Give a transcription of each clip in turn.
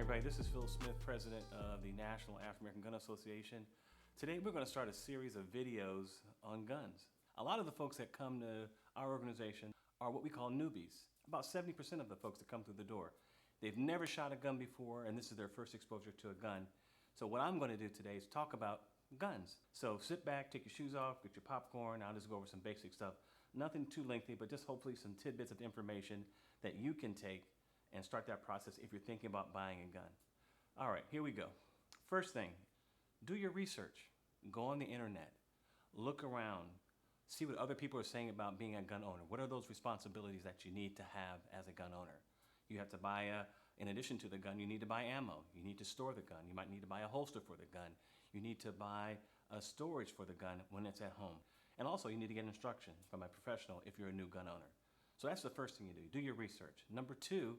everybody, this is Phil Smith, President of the National African American Gun Association. Today we're going to start a series of videos on guns. A lot of the folks that come to our organization are what we call newbies. About 70% of the folks that come through the door. They've never shot a gun before and this is their first exposure to a gun. So what I'm going to do today is talk about guns. So sit back, take your shoes off, get your popcorn. I'll just go over some basic stuff. Nothing too lengthy, but just hopefully some tidbits of information that you can take and start that process if you're thinking about buying a gun. All right, here we go. First thing, do your research. Go on the internet, look around, see what other people are saying about being a gun owner. What are those responsibilities that you need to have as a gun owner? You have to buy in addition to the gun, you need to buy ammo. You need to store the gun. You might need to buy a holster for the gun. You need to buy a storage for the gun when it's at home. And also you need to get instruction from a professional if you're a new gun owner. So that's the first thing you do your research. Number two,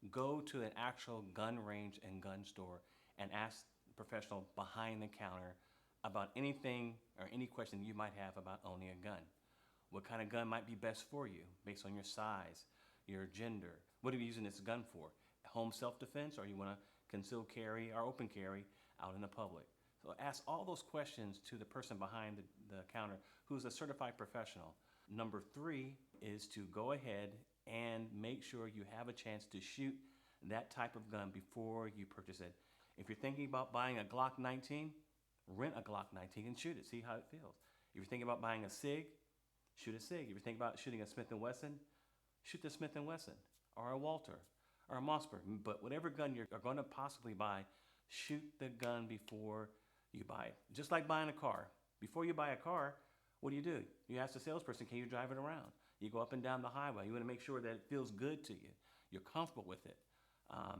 go to an actual gun range and gun store and ask the professional behind the counter about anything or any question you might have about owning a gun. What kind of gun might be best for you based on your size, your gender? What are you using this gun for? Home self-defense, or you want to concealed carry or open carry out in the public? So ask all those questions to the person behind the counter who's a certified professional. Number three is to go ahead and make sure you have a chance to shoot that type of gun before you purchase it. If you're thinking about buying a Glock 19, rent a Glock 19 and shoot it, see how it feels. If you're thinking about buying a SIG, shoot a SIG. If you're thinking about shooting a Smith & Wesson, shoot the Smith & Wesson or a Walter or a Mossberg. But whatever gun you're going to possibly buy, shoot the gun before you buy it. Just like buying a car. Before you buy a car, what do? You ask the salesperson, can you drive it around? You go up and down the highway. You want to make sure that it feels good to you. You're comfortable with it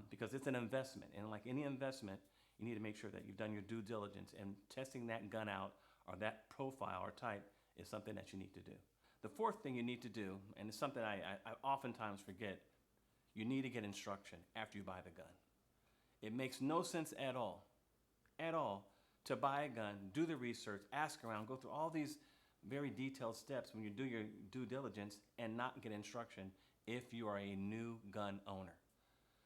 because it's an investment. And like any investment, you need to make sure that you've done your due diligence, and testing that gun out or that profile or type is something that you need to do. The fourth thing you need to do, and it's something I oftentimes forget, you need to get instruction after you buy the gun. It makes no sense at all, to buy a gun, do the research, ask around, go through all these very detailed steps when you do your due diligence and not get instruction if you are a new gun owner.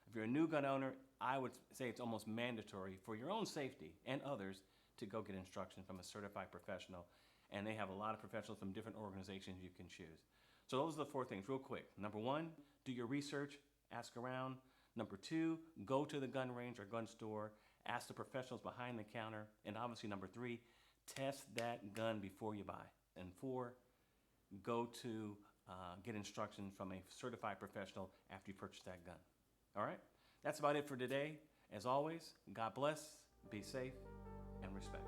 If you're a new gun owner, I would say it's almost mandatory for your own safety and others to go get instruction from a certified professional. And they have a lot of professionals from different organizations you can choose. So those are the four things real quick. Number one, do your research, ask around. Number two, go to the gun range or gun store, ask the professionals behind the counter. And obviously number three, test that gun before you buy. And four, go to get instruction from a certified professional after you purchase that gun. All right, that's about it for today. As always, God bless, be safe, and respect.